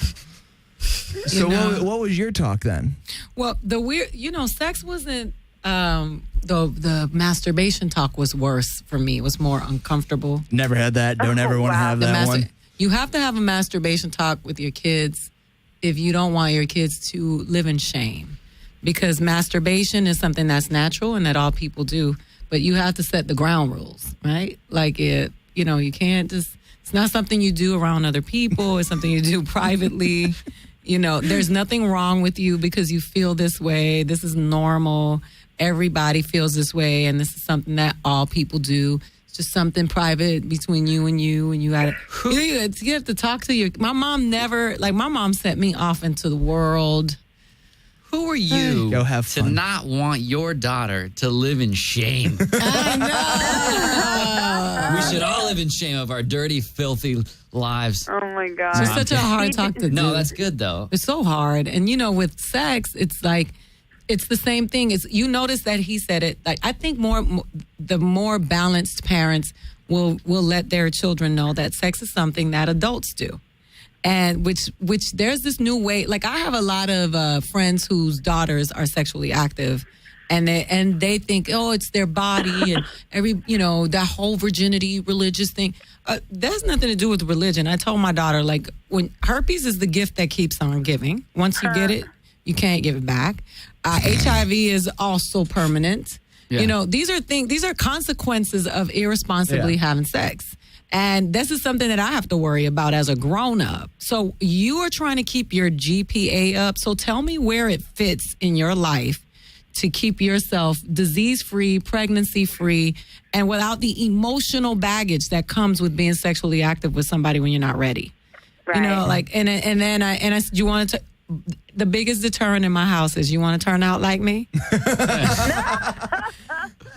So what was your talk then? Well, the weird, sex wasn't, the masturbation talk was worse for me. It was more uncomfortable. Never had that. Don't ever want to have that one. You have to have a masturbation talk with your kids if you don't want your kids to live in shame. Because masturbation is something that's natural and that all people do. But you have to set the ground rules, right? Like, you can't just, it's not something you do around other people. It's something you do privately. There's nothing wrong with you because you feel this way. This is normal. Everybody feels this way. And this is something that all people do. It's just something private between you. And you have to talk to my mom sent me off into the world. Who are you Go have to fun. not want your daughter to live in shame? I know. We should all live in shame of our dirty, filthy lives. Oh my God. It's such a hard talk to do. No, that's good, though. It's so hard. And, with sex, it's like, it's the same thing. You notice that he said it. Like, I think the more balanced parents will let their children know that sex is something that adults do. And which there's this new way. Like, I have a lot of friends whose daughters are sexually active, and they think, oh, it's their body and that whole virginity religious thing. That has nothing to do with religion. I told my daughter, like, when herpes is the gift that keeps on giving. Once you get it, you can't give it back. HIV is also permanent. Yeah. These are consequences of irresponsibly having sex. And this is something that I have to worry about as a grown-up. So you are trying to keep your GPA up. So tell me where it fits in your life to keep yourself disease-free, pregnancy-free, and without the emotional baggage that comes with being sexually active with somebody when you're not ready. Right. And then I said, you want to, the biggest deterrent in my house is, you want to turn out like me?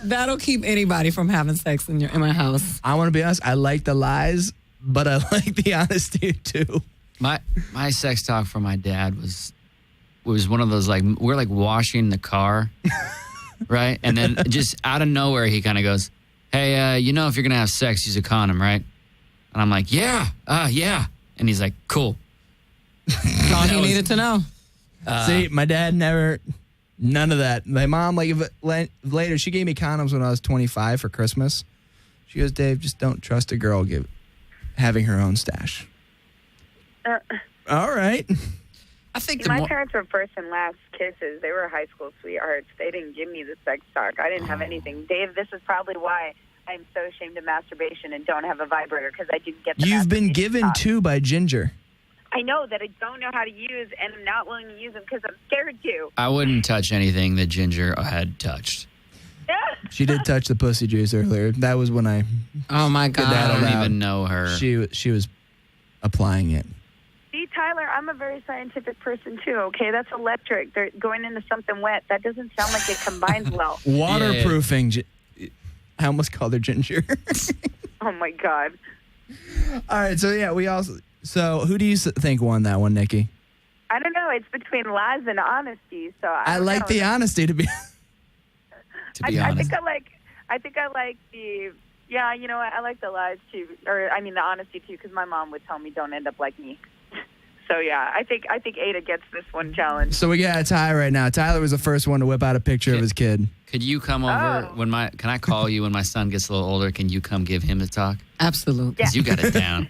That'll keep anybody from having sex in my house. I want to be honest. I like the lies, but I like the honesty too. My sex talk from my dad was one of those, like, we're like washing the car, right? And then just out of nowhere, he kind of goes, hey, if you're going to have sex, use a condom, right? And I'm like, yeah. And he's like, cool. All he needed to know. See, my dad never, none of that. My mom, later, she gave me condoms when I was 25 for Christmas. She goes, Dave, just don't trust a girl having her own stash. All right. I think My parents were first and last kisses. They were high school sweethearts. They didn't give me the sex talk. I didn't have anything. Dave, this is probably why I'm so ashamed of masturbation and don't have a vibrator, because I didn't get the You've been masturbation given talk. two by Ginger. I know that I don't know how to use, and I'm not willing to use them because I'm scared to. I wouldn't touch anything that Ginger had touched. She did touch the pussy juice earlier. That was when I Oh my Get that God. I don't allowed. even know her. she was applying it. See, Tyler, I'm a very scientific person, too, okay? That's electric. They're going into something wet. That doesn't sound like it combines well. Waterproofing. I almost called her Ginger. Oh, my God. All right, so who do you think won that one, Nikki? I don't know. It's between lies and honesty, so I don't like know. the honesty to be. be I honest. think I like the, yeah, you know what? I like the lies, too, the honesty, too, because my mom would tell me don't end up like me. So, yeah, I think Ada gets this one challenge. So we got a tie right now. Tyler was the first one to whip out a picture of his kid. Could you come over Oh. can I call you when my son gets a little older? Can you come give him the talk? Absolutely. Because you got it down.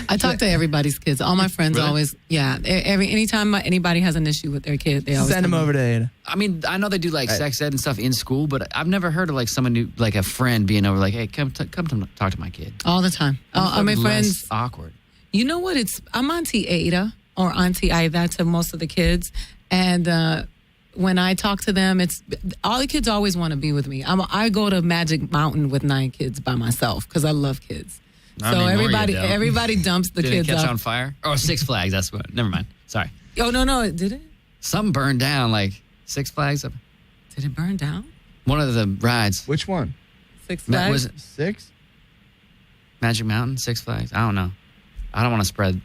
I talk to everybody's kids. All my friends Really? always, anytime anybody has an issue with their kid, they always Send him come over to Ada. I mean, I know they do like sex ed and stuff in school, but I've never heard of like someone who, like a friend being over, like, hey, come to talk to my kid. all the time. All my Less friends. awkward. You know what? I'm Auntie Ada or Auntie Ida to most of the kids, and when I talk to them, it's all the kids always want to be with me. I go to Magic Mountain with 9 kids by myself because I love kids. Not So anymore, you don't. everybody dumps the Did it kids catch up. on fire? Oh, Six Flags. That's what. Never mind. Sorry. Oh no, did it? Something burned down, like Six Flags. Did it burn down? One of the rides. Which one? Six That Flags. was it 6? Magic Mountain, Six Flags. I don't know. I don't want to spread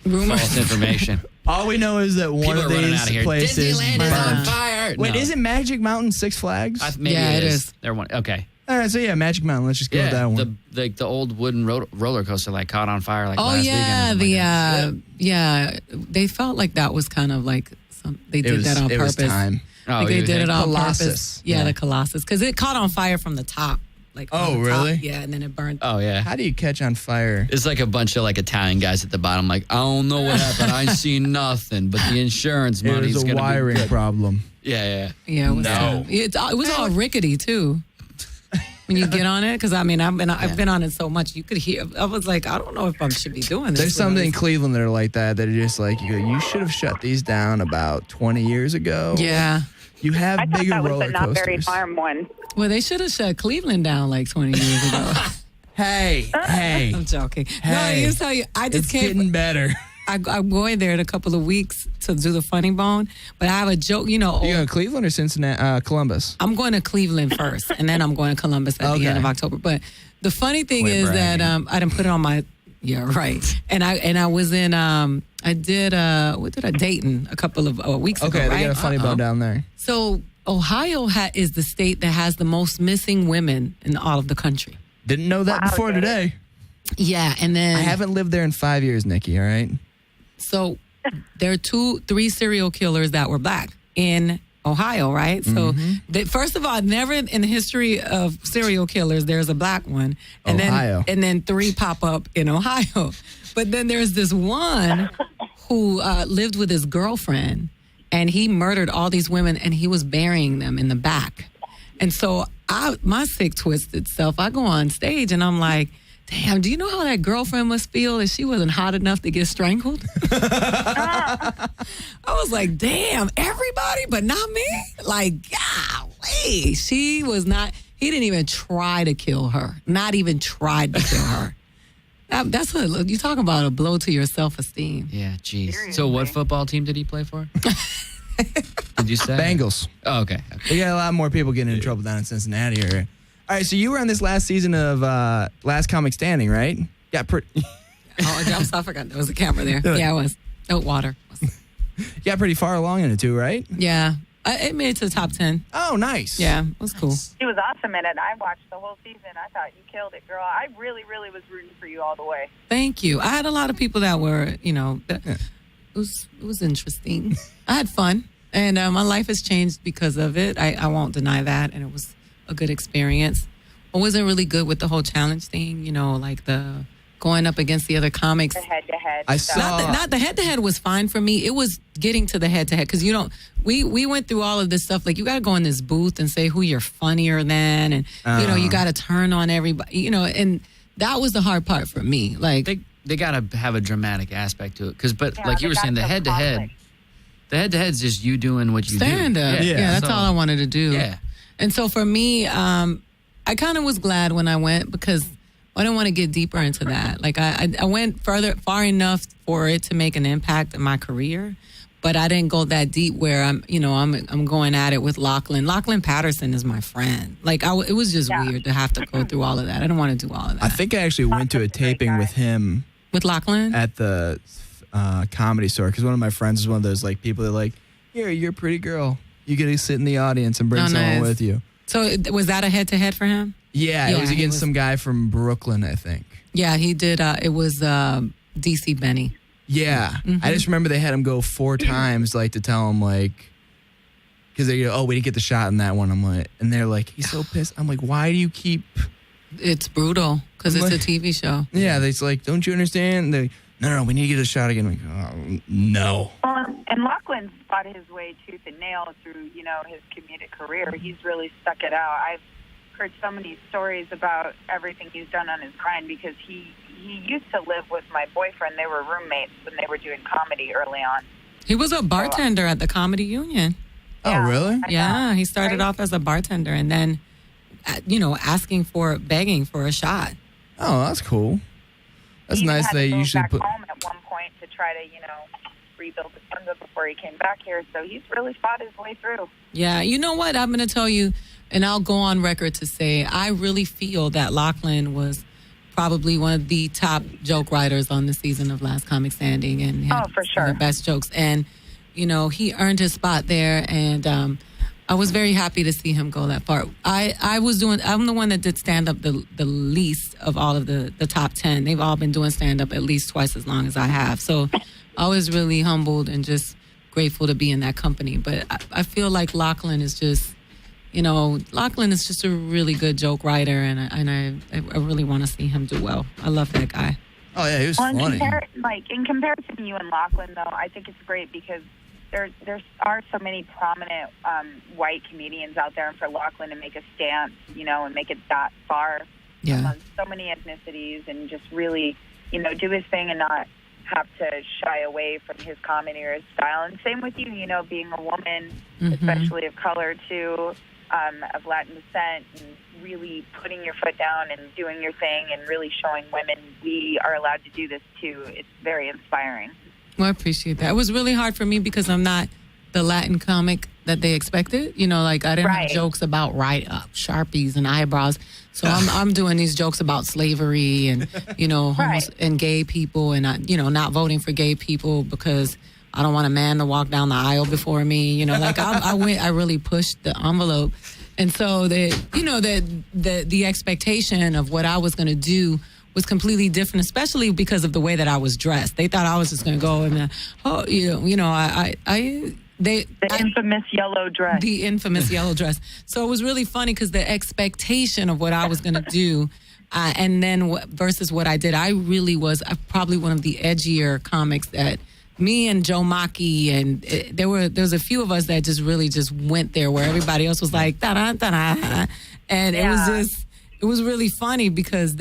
false information. All we know is that one People of are running these out of here. places Disneyland is on burned. fire. Wait, No. isn't Magic Mountain Six Flags? Maybe Yeah, it it is. is. They're one. Okay. All right, so yeah, Magic Mountain. Let's just go with that one. The old wooden roller coaster like caught on fire like Oh last yeah, weekend. they felt like that was kind of like they did that on it purpose. was time. Oh, Like they you did think? it on Colossus. purpose. Yeah, the Colossus, because it caught on fire from the top. Like Oh, from the top. really? Yeah, and then it burned. Oh yeah. How do you catch on fire? It's like a bunch of like Italian guys at the bottom, like, I don't know what happened. I ain't seen nothing, but the insurance It money's was a gonna wiring be good. problem. Yeah. Yeah, it was. No. It was all rickety too. When you get on it, because I mean, I've been on it so much, you could hear. I was like, I don't know if I should be doing this. There's something in Cleveland that are like that are just like, you should have shut these down about 20 years ago. Yeah. You have I thought bigger that was roller the Not Very coasters. Farm one. Well, they should have shut Cleveland down like 20 years ago. Hey. I'm joking. No, Hey. you tell you, I just It's can't. getting better. I'm going there in a couple of weeks to do the Funny Bone, but I have a joke. You know, You going to Cleveland or Cincinnati, Columbus? I'm going to Cleveland first, and then I'm going to Columbus at the Okay. end of October. But the funny thing Quit is that bragging. I didn't put it on my. Yeah, right. And I was in. I did. What did I Dayton a couple of weeks ago. Okay, right? they got a funny bone down there. So Ohio is the state that has the most missing women in all of the country. Didn't know that before Dave. today. Yeah, and then I haven't lived there in 5 years, Nikki, all right? So there are 3 serial killers that were black in Ohio, right? So first of all, never in the history of serial killers there's a black one, and Ohio. then 3 pop up in Ohio. But then there's this one who lived with his girlfriend, and he murdered all these women, and he was burying them in the back. And so my sick twisted self, I go on stage and I'm like, damn, do you know how that girlfriend must feel if she wasn't hot enough to get strangled? I was like, damn, everybody, but not me? Like, golly, she was not, he didn't even try to kill her. Not even tried to kill her. That's you talk about a blow to your self-esteem. Yeah, jeez. So what football team did he play for? Did you say? Bengals. Oh, okay. We got a lot more people getting in trouble down in Cincinnati area. All right, so you were on this last season of Last Comic Standing, right? Got pretty. Oh, I'm sorry, I forgot there was a camera there. Yeah, it was. Oh, water. Got pretty far along in it too, right? Yeah. It made it to the top 10. Oh, nice. Yeah, it was cool. She was awesome in it. I watched the whole season. I thought you killed it, girl. I really, really was rooting for you all the way. Thank you. I had a lot of people that were, it was interesting. I had fun, and my life has changed because of it. I won't deny that, and it was a good experience. I wasn't really good with the whole challenge thing, like the going up against the other comics. The head-to-head. I stuff. saw- Not the head-to-head was fine for me. It was getting to the head-to-head because we went through all of this stuff. Like you got to go in this booth and say who you're funnier than, and you got to turn on everybody. And that was the hard part for me. Like They got to have a dramatic aspect to it. Yeah, Like you were they saying, the got some head-to-head, conflict. the head-to-head's just you doing what you stand do. up. Yeah, that's So- all I wanted to do. Yeah. And so for me, I kind of was glad when I went because I didn't want to get deeper into that. Like I went far enough for it to make an impact in my career, but I didn't go that deep where I'm going at it with Lachlan. Lachlan Patterson is my friend. Like it was just weird to have to go through all of that. I didn't want to do all of that. I think I actually went to a Lachlan's a great taping guy. with him with Lachlan. at the Comedy Store because one of my friends is one of those like people that like, here, you're a pretty girl. You get to sit in the audience and bring Oh, someone nice. with you. So was that a head-to-head for him? Yeah, it Yeah, was he against was- some guy from Brooklyn, I think. Yeah, he did. It was DC Benny. Yeah. I just remember they had him go 4 times, like, to tell him, like, because they go, oh, we didn't get the shot in that one. I'm like, and they're like, he's so pissed. I'm like, why do you keep, It's brutal because it's a TV show. yeah, they's like, don't you understand? They, no, we need to get a shot again. I'm like, oh, no. Well, and Lachlan's fought his way tooth and nail through, his comedic career. He's really stuck it out. I've heard so many stories about everything he's done on his grind because he used to live with my boyfriend. They were roommates when they were doing comedy early on. He was a bartender at the Comedy Union. Oh, really? I Yeah, know, he started right? off as a bartender and then, begging for a shot. Oh, that's cool. That's He nice. had They to move usually back put. home at one point to try to, rebuild the funds up before he came back here. So he's really fought his way through. Yeah, you know what? I'm going to tell you, and I'll go on record to say, I really feel that Lachlan was probably one of the top joke writers on the season of Last Comic Standing, and had for some of sure. the best jokes. And he earned his spot there, and I was very happy to see him go that far. I'm the one that did stand up the least of all of the top 10. They've all been doing stand up at least twice as long as I have. So I was really humbled and just grateful to be in that company. But I feel like Lachlan is just, Lachlan is just a really good joke writer, and I really want to see him do well. I love that guy. Oh yeah, he was funny. In comparison to you and Lachlan, though, I think it's great because there are so many prominent white comedians out there, and for Lachlan to make a stance, and make it that far among so many ethnicities, and just really, do his thing and not have to shy away from his comedy or his style. And same with you, being a woman, especially of color too, of Latin descent, and really putting your foot down and doing your thing and really showing women we are allowed to do this too. It's very inspiring. Well, I appreciate that. It was really hard for me because I'm not the Latin comic that they expected. I didn't have jokes about Sharpies and eyebrows. So I'm doing these jokes about slavery and, and gay people, and, not voting for gay people because I don't want a man to walk down the aisle before me. I really pushed the envelope. And so the expectation of what I was going to do was completely different, especially because of the way that I was dressed. They thought I was just going to go and, the infamous yellow dress. The infamous yellow dress. So it was really funny because the expectation of what I was going to do, and then versus what I did, I really was probably one of the edgier comics that me and Joe Maki, and there was a few of us that just really just went there where everybody else was like, da-da, da-da. And it was really funny because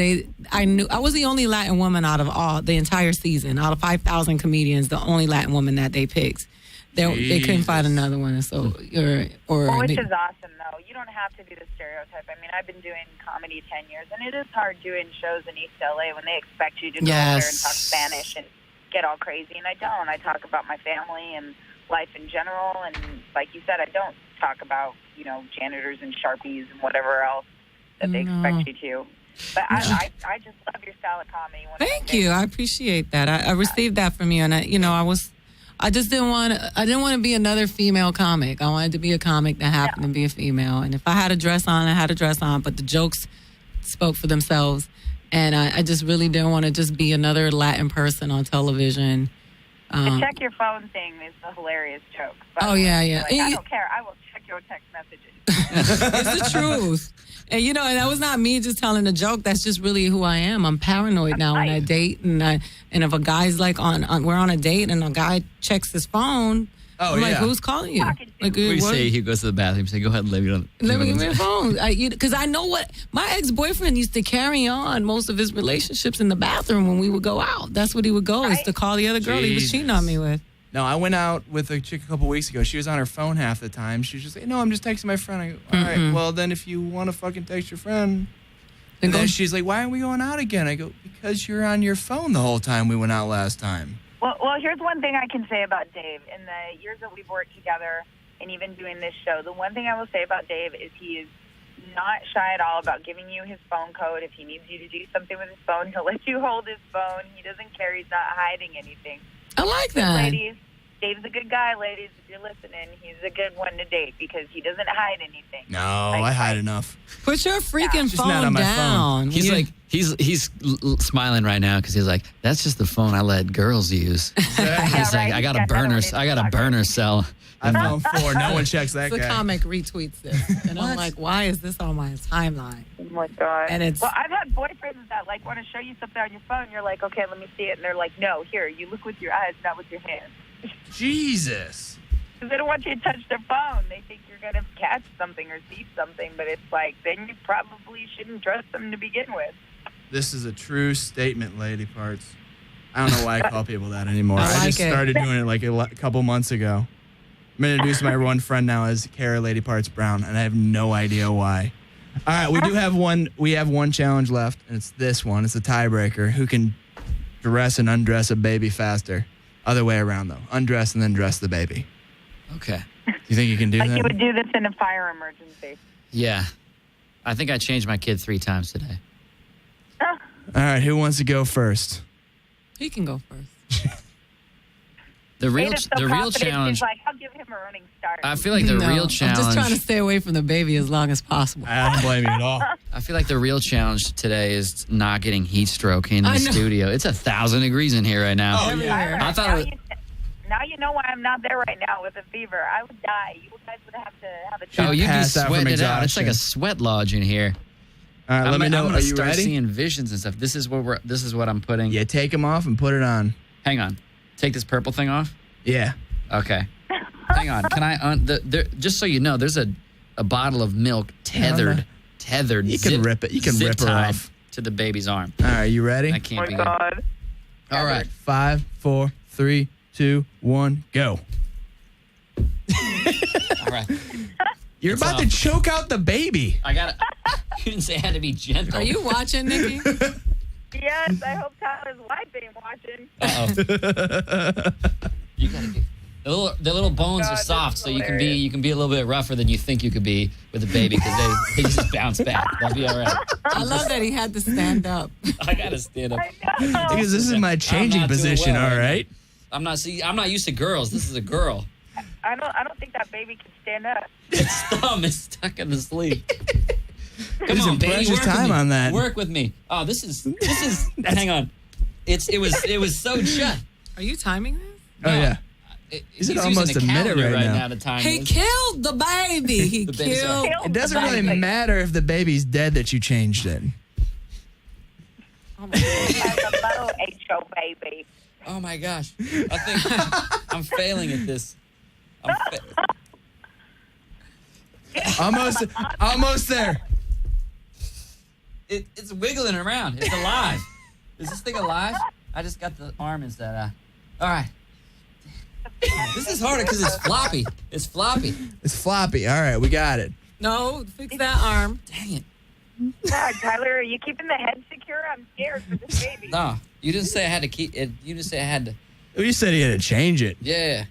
I knew I was the only Latin woman out of the entire season. Out of 5,000 comedians, the only Latin woman that they picked. They couldn't find another one. So which is awesome, though. You don't have to do the stereotype. I mean, I've been doing comedy 10 years, and it is hard doing shows in East LA when they expect you to go there and talk Spanish and get all crazy. And I don't. I talk about my family and life in general. And like you said, I don't talk about, janitors and Sharpies and whatever else that they expect you to. But I just love your style of comedy. Thank you. I appreciate that. I received that from you, and I just didn't want to be another female comic. I wanted to be a comic that happened to be a female. And if I had a dress on, I had a dress on, but the jokes spoke for themselves. And I just really didn't want to just be another Latin person on television. The check your phone thing is a hilarious joke. Yeah. I don't care. I will check your text messages. It's the truth. And, and that was not me just telling a joke. That's just really who I am. I'm paranoid now when I date. And if a guy's like we're on a date and a guy checks his phone, I'm like, who's calling you? Like, we say he goes to the bathroom, say, go ahead and let me give me your phone. Because I know what my ex-boyfriend used to carry on most of his relationships in the bathroom when we would go out. That's what he would go, is to call the other girl he was cheating on me with. No, I went out with a chick a couple weeks ago. She was on her phone half the time. She was just like, no, I'm just texting my friend. I go, all right, well, then if you want to fucking text your friend. And then she's like, why aren't we going out again? I go, because you're on your phone the whole time we went out last time. Well, here's one thing I can say about Dave. In the years that we've worked together and even doing this show, the one thing I will say about Dave is he is not shy at all about giving you his phone code. If he needs you to do something with his phone, he'll let you hold his phone. He doesn't care. He's not hiding anything. I like that. Ladies, Dave's a good guy, ladies. If you're listening, he's a good one to date because he doesn't hide anything. No, I hide enough. Put your freaking Just not phone on my down. phone. He's smiling right now because he's like, that's just the phone I let girls use. He's like, I got a burner cell. iPhone 4. No one checks that The guy. comic retweets this, and I'm like, why is this on my timeline? Oh my God. And I've had boyfriends that want to show you something on your phone. You're like, okay, let me see it, and they're like, no, here, you look with your eyes, not with your hands. Jesus. Because they don't want you to touch their phone. They think you're going to catch something or see something, but it's like, then you probably shouldn't trust them to begin with. This is a true statement, Lady Parts. I don't know why I call people that anymore. I just started doing it like a couple months ago. I'm going to introduce my one friend now as Kara Lady Parts Brown, and I have no idea why. All right, we have one challenge left, and it's this one. It's a tiebreaker. Who can dress and undress a baby faster? Other way around, though. Undress and then dress the baby. Okay. Do you think you can do that? You would do this in a fire emergency. Yeah. I think I changed my kid 3 times today. All right, who wants to go first? He can go first. The real Ada's so the real confident, challenge. She's like, I'll give him a running start. I feel like the real I'm challenge. just trying to stay away from the baby as long as possible. I don't blame you at all. I feel like the real challenge today is not getting heat stroke in the I know. studio. It's 1,000 degrees in here right now. Everywhere. I thought now, it was- now you know why I'm not there right now with a fever. I would die. You guys would have to have a Oh, job. you'd be passed out from sweating it out. It's like a exhaustion. sweat lodge in here. All right, let me know. I'm Are gonna you start ready? seeing visions and stuff. This is what I'm putting. Yeah, take them off and put it on. Hang on. Take this purple thing off. Yeah. Okay. Hang on. Can I just so you know, there's a bottle of milk tethered. You can rip it. You can zip rip her tied off. to the baby's arm. All right, you ready? That can't Oh be my good. God. All right. 5, 4, 3, 2, 1, go. All right. You're It's about to off. choke out the baby. I got it. You didn't say I had to be gentle. Are you watching, Nikki? Yes, I hope Tyler's wife ain't watching. Uh-oh. You gotta get the little bones God, are this soft, is so you hilarious. can be a little bit rougher than you think you could be with a baby because they just bounce back. They'll be all right. I love that he had to stand up. I gotta stand up. I know. Because this is my changing I'm not doing position, well all right now. right? I'm not used to girls. This is a girl. I don't think that baby can stand up. Its thumb is stuck in the sleeve. Come There's on, some baby, precious work with time me. on that. Work with me. Oh, this is. Hang on. It was so shut. Are you timing this? Oh, yeah. He's it using almost a minute calendar right now? now to time He this. killed the baby. He The baby's killed. all It doesn't really matter if the baby's dead that you changed it. Like a little HO baby. Oh my gosh! I think I'm failing at this. Almost there. It's wiggling around. It's alive. Is this thing alive? I just got the arm instead. All right. This is harder because it's floppy. It's floppy. It's floppy. All right, we got it. No, fix that arm. Dang it. God, Tyler, are you keeping the head secure? I'm scared for this baby. No, you didn't say I had to keep it. You didn't say I had to. You said he had to change it. Yeah.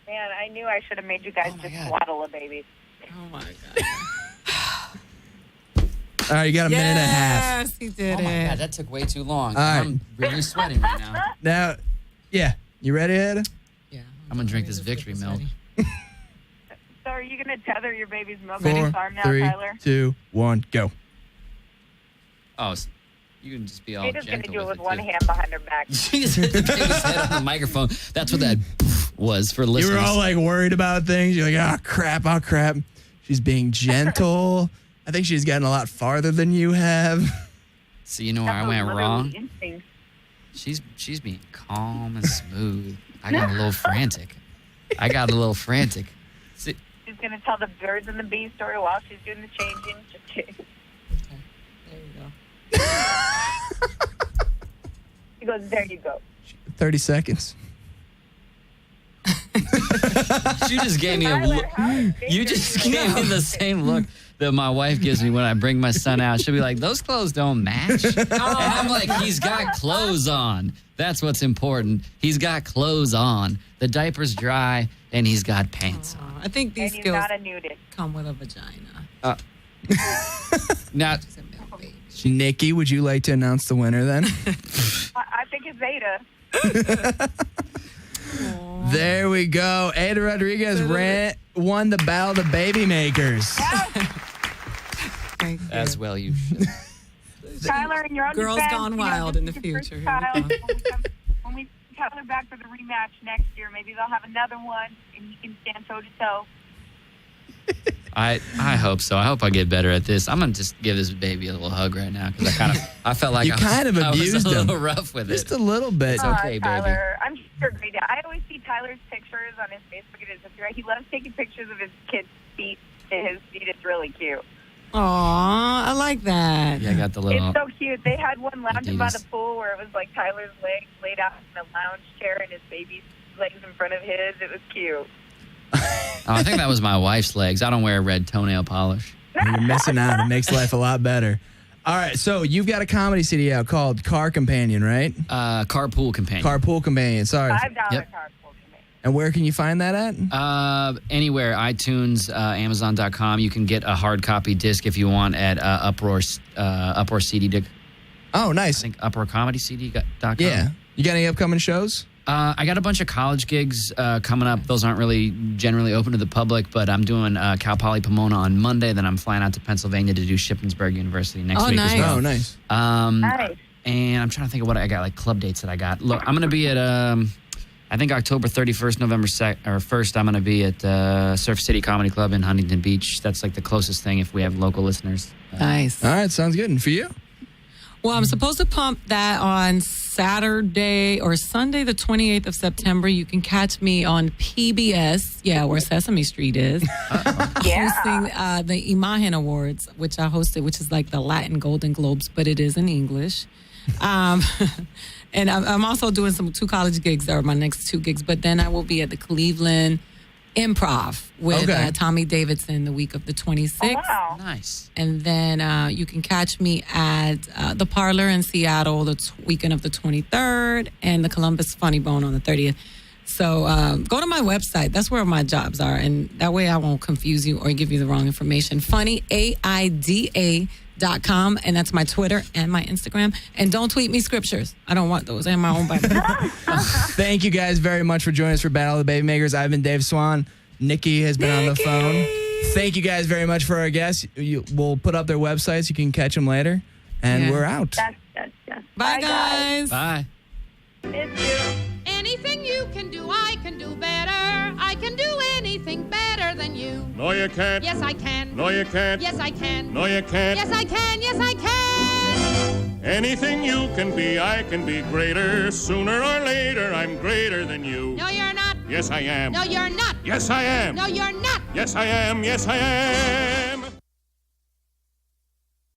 Man, I knew I should have made you guys Oh my just God. swaddle a baby. Oh my God. All right, you got a minute and a half. Yes, he did Oh my it. God, that took way too long. All right. I'm really sweating right now. Now, yeah, you ready, Ed? Yeah, I'm gonna drink this victory milk. So are you going to tether your baby's milk 4, on his arm now, 3, Tyler? 2, 1, go. Oh, you can just be all Jada's going to gentle do it with with one too. hand behind her back. She just hit the baby's head on the microphone. That's what that was for You listeners. were all like worried about things. You're like, oh crap. She's being gentle. I think she's gotten a lot farther than you have. So you know where I That was went literally wrong? instinct. She's being calm and smooth. I got a little frantic. See, She's going to tell the birds and the bees story while she's doing the changing. Just kidding. There you go. She goes, there you go. 30 seconds. you just gave me a Tyler, look. how is You Jada just doing? gave me the same look that my wife gives me when I bring my son out. She'll be like, those clothes don't match. And I'm like, he's got clothes on. That's what's important. He's got clothes on. The diaper's dry, and he's got pants on. I think And these he's skills not a nudist. come with a vagina. Now, It's a milk baby. Nikki, would you like to announce the winner then? I think it's Ada. There we go. Ada Rodriguez won the Battle of the Baby Makers. Thank you. as well you should. Tyler, and you're on Girls the bench, Gone you know, Wild this in is the your first future. Here we child. go. When we Tyler back for the rematch next year, maybe they'll have another one, and you can stand toe to toe. I hope so. I hope I get better at this. I'm gonna just give this baby a little hug right now because I felt like You kind of I was abused a little him. rough with Just it. a little bit. It's okay, baby. Tyler, I'm sure great. I always see Tyler's pictures on his Facebook and his Instagram. He loves taking pictures of his kids' feet to his feet. It's really cute. Aw, I like that. Yeah, I got the little. It's so cute. They had one lounging by the Adidas. pool where it was like Tyler's legs laid out in a lounge chair and his baby's legs in front of his. It was cute. Oh, I think that was my wife's legs. I don't wear red toenail polish. You're missing out. It makes life a lot better. All right, so you've got a comedy CD out called Car Companion, right? Carpool companion. Carpool Companion, sorry. $5 Yep. card for me. And where can you find that at? Anywhere, iTunes, Amazon.com. You can get a hard copy disc if you want at Uproar CD Disc. Oh, nice. I think uppercomedycd.com. Yeah. You got any upcoming shows? I got a bunch of college gigs coming up. Those aren't really generally open to the public, but I'm doing Cal Poly Pomona on Monday. Then I'm flying out to Pennsylvania to do Shippensburg University next week as well. Oh, nice. Nice. And I'm trying to think of what I got, like club dates that I got. Look, I'm going to be at, I think October 31st, November 1st, I'm going to be at Surf City Comedy Club in Huntington Beach. That's like the closest thing if we have local listeners. Nice. All right, sounds good. And for you? Well, I'm supposed to pump that on Saturday or Sunday, the 28th of September. You can catch me on PBS, where Sesame Street is, hosting the Imagen Awards, which I hosted, which is like the Latin Golden Globes, but it is in English. And I'm also doing 2 college gigs. That are my next 2 gigs. But then I will be at the Cleveland Improv with Tommy Davidson the week of the 26th. Oh, wow. Nice. And then you can catch me at the Parlor in Seattle the weekend of the 23rd and the Columbus Funny Bone on the 30th. So go to my website. That's where my jobs are. And that way I won't confuse you or give you the wrong information. FunnyAida.com. And that's my Twitter and my Instagram. And don't tweet me scriptures. I don't want those. I have my own Bible. Thank you guys very much for joining us for Battle of the Baby Makers. I've been Dave Swan. Nikki has been on the phone. Thank you guys very much for our guests. We'll put up their websites. You can catch them later. And we're out. Yes. Bye, guys. Bye. Miss you. Anything you can do, I can do better. I can do anything better than you. No, you can't. Yes, I can. No, you can't. Yes, I can. No, you can't. Yes, I can. Yes, I can. Anything you can be, I can be greater. Sooner or later, I'm greater than you. No, you're not. Yes, I am. No, you're not. Yes, I am. No, you're not. Yes, I am. Yes, I am.